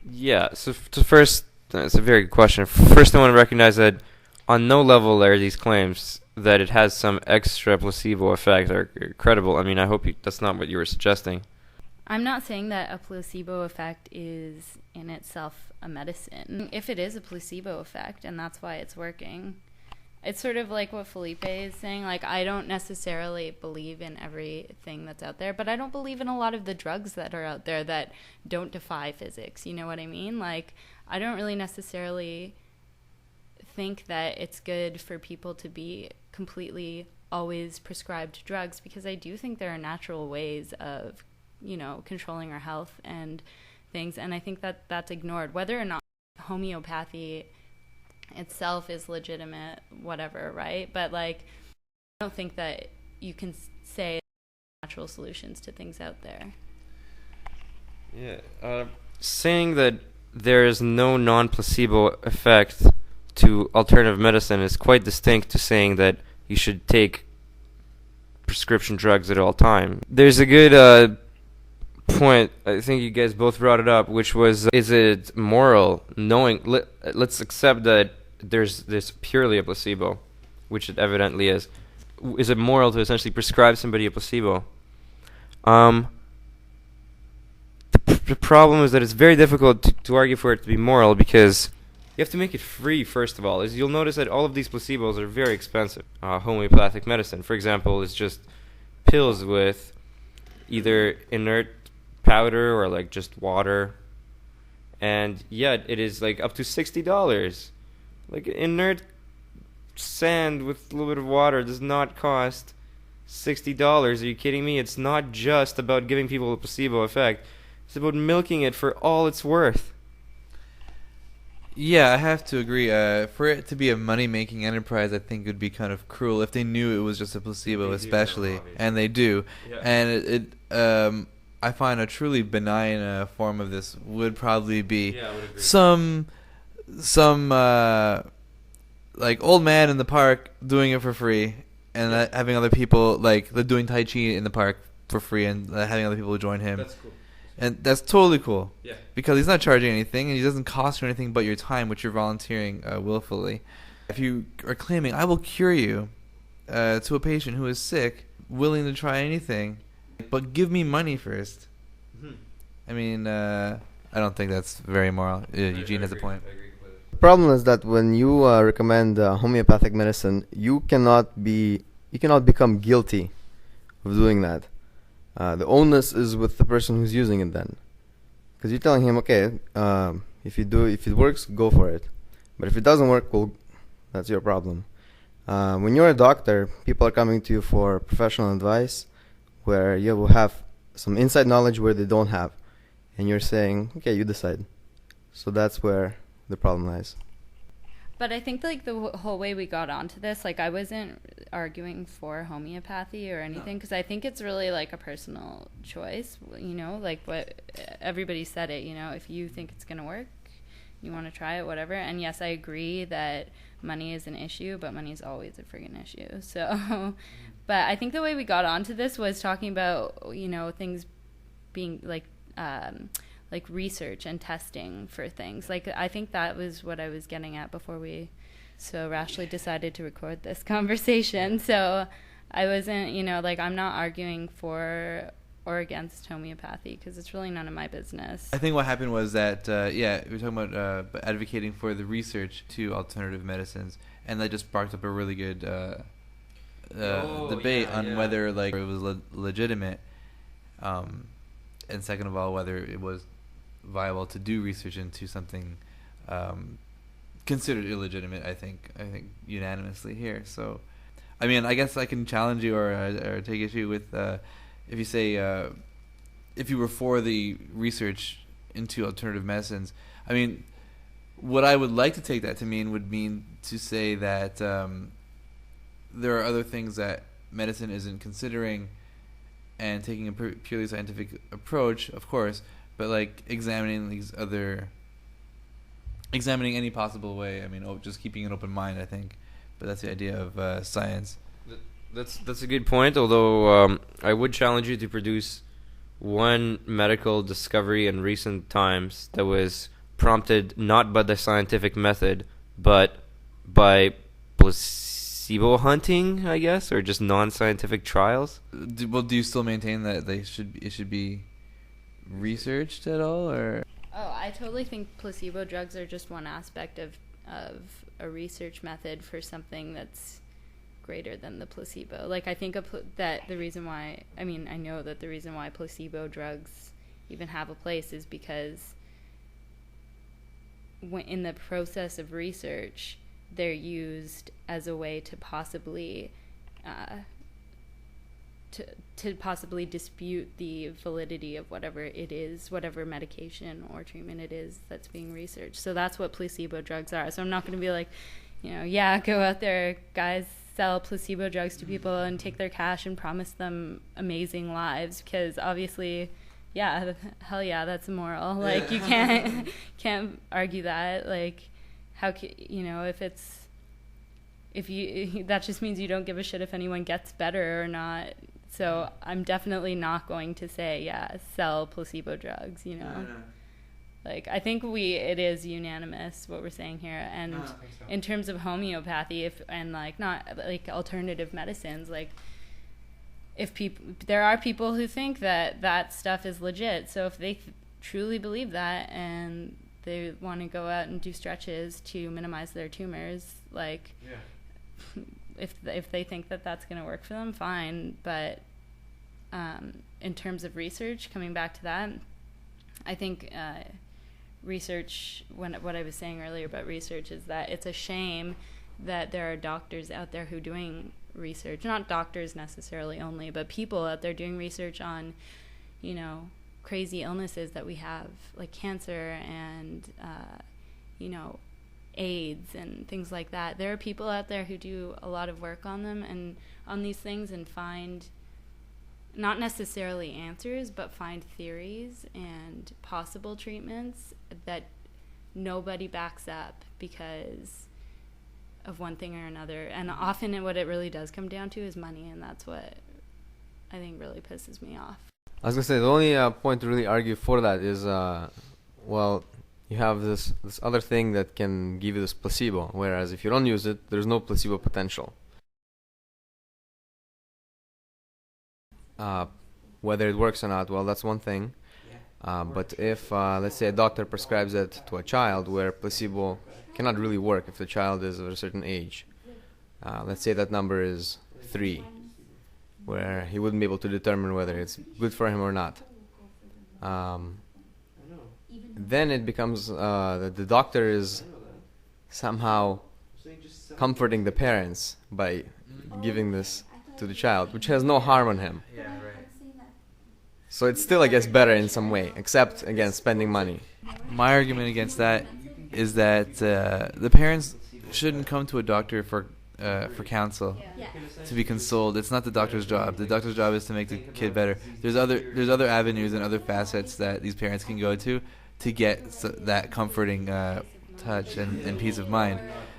Yeah, so first, that's a very good question. First, I want to recognize that on no level are these claims that it has some extra placebo effect are credible. I mean, I hope that's not what you were suggesting. I'm not saying that a placebo effect is in itself a medicine. If it is a placebo effect and that's why it's working, it's sort of like what Felipe is saying. Like, I don't necessarily believe in everything that's out there, but I don't believe in a lot of the drugs that are out there that don't defy physics. You know what I mean? Like, I don't really necessarily think that it's good for people to be completely always prescribed drugs, because I do think there are natural ways of, controlling our health and things. And I think that that's ignored. Whether or not homeopathy itself is legitimate, whatever, right? But like, I don't think that you can say natural solutions to things out there. Yeah, saying that there is no non-placebo effect to alternative medicine is quite distinct to saying that you should take prescription drugs at all time. There's a good point, I think you guys both brought it up, which was, is it moral knowing, let's accept that there's purely a placebo, which it evidently is. Is it moral to essentially prescribe somebody a placebo? The problem is that it's very difficult to argue for it to be moral, because you have to make it free, first of all. As you'll notice that all of these placebos are very expensive. Homeopathic medicine, for example, is just pills with either inert powder or like just water. And yet it is like up to $60. Like inert sand with a little bit of water does not cost $60. Are you kidding me? It's not just about giving people a placebo effect. It's about milking it for all it's worth. Yeah, I have to agree. For it to be a money-making enterprise, I think it would be kind of cruel if they knew it was just a placebo, especially, and they do. Yeah. And I find a truly benign form of this would probably be some like old man in the park doing it for free, and having other people like doing Tai Chi in the park for free, and having other people join him. That's cool. And that's totally cool. Yeah. Because he's not charging anything, and he doesn't cost you anything but your time, which you're volunteering willfully. If you are claiming, I will cure you to a patient who is sick, willing to try anything, but give me money first. Mm-hmm. I mean, I don't think that's very moral. Eugene has a point. The problem is that when you recommend homeopathic medicine, you cannot become guilty of doing that. The onus is with the person who's using it then, because you're telling him, okay, if it works, go for it. But if it doesn't work, well, that's your problem. When you're a doctor, people are coming to you for professional advice, where you will have some inside knowledge where they don't have, and you're saying, okay, you decide. So that's where the problem lies. But I think like the whole way we got onto this, like I wasn't arguing for homeopathy or anything, because I think it's really like a personal choice, like what everybody said it, if you think it's going to work, you want to try it, whatever. And yes, I agree that money is an issue, but money is always a friggin' issue. So, but I think the way we got onto this was talking about, things being like research and testing for things. Like, I think that was what I was getting at before we so rashly decided to record this conversation. So I wasn't, I'm not arguing for or against homeopathy, because it's really none of my business. I think what happened was that, we were talking about advocating for the research to alternative medicines, and that just sparked up a really good debate on whether it was legitimate, and second of all, whether it was viable to do research into something considered illegitimate. I think unanimously here. So, I mean, I guess I can challenge you or take issue with if you say if you were for the research into alternative medicines. I mean, what I would like to take that to mean to say that there are other things that medicine isn't considering, and taking a purely scientific approach, of course, but like examining any possible way. I mean, just keeping an open mind, I think. But that's the idea of science. That's a good point, although I would challenge you to produce one medical discovery in recent times that was prompted not by the scientific method, but by placebo hunting, I guess, or just non-scientific trials. Do you still maintain that it should be researched at all, or? Oh, I totally think placebo drugs are just one aspect of a research method for something that's greater than the placebo. Like, I think that the reason why, I know that the reason why placebo drugs even have a place is because in the process of research, they're used as a way to possibly to possibly dispute the validity of whatever it is, whatever medication or treatment it is that's being researched. So that's what placebo drugs are. So I'm not going to be like, go out there, guys, sell placebo drugs to people and take their cash and promise them amazing lives, because obviously, hell yeah, that's immoral. Like, you can't argue that. Like, how if that just means you don't give a shit if anyone gets better or not. So I'm definitely not going to say, sell placebo drugs, No. Like, I think it is unanimous what we're saying here. And so. In terms of homeopathy, not like alternative medicines, like, there are people who think that stuff is legit. So if they truly believe that and they want to go out and do stretches to minimize their tumors, like, if they think that that's going to work for them, fine. But in terms of research, coming back to that, I think research, what I was saying earlier about research, is that it's a shame that there are doctors out there who are doing research, not doctors necessarily only, but people out there doing research on, crazy illnesses that we have, like cancer and, AIDS and things like that. There are people out there who do a lot of work on them and on these things and find not necessarily answers, but find theories and possible treatments that nobody backs up because of one thing or another. And often what it really does come down to is money, and that's what I think really pisses me off. I was going to say, the only point to really argue for that is, you have this other thing that can give you this placebo, whereas if you don't use it, there's no placebo potential. Whether it works or not, well, that's one thing. But if, let's say, a doctor prescribes it to a child where placebo cannot really work if the child is of a certain age, let's say that number is 3, where he wouldn't be able to determine whether it's good for him or not. Then it becomes that the doctor is somehow comforting the parents by giving this to the child, which has no harm on him. So it's still, I guess, better in some way, except, again, spending money. My argument against that is that the parents shouldn't come to a doctor for counsel, to be consoled. It's not the doctor's job. The doctor's job is to make the kid better. There's other avenues and other facets that these parents can go to get that comforting touch and peace of mind.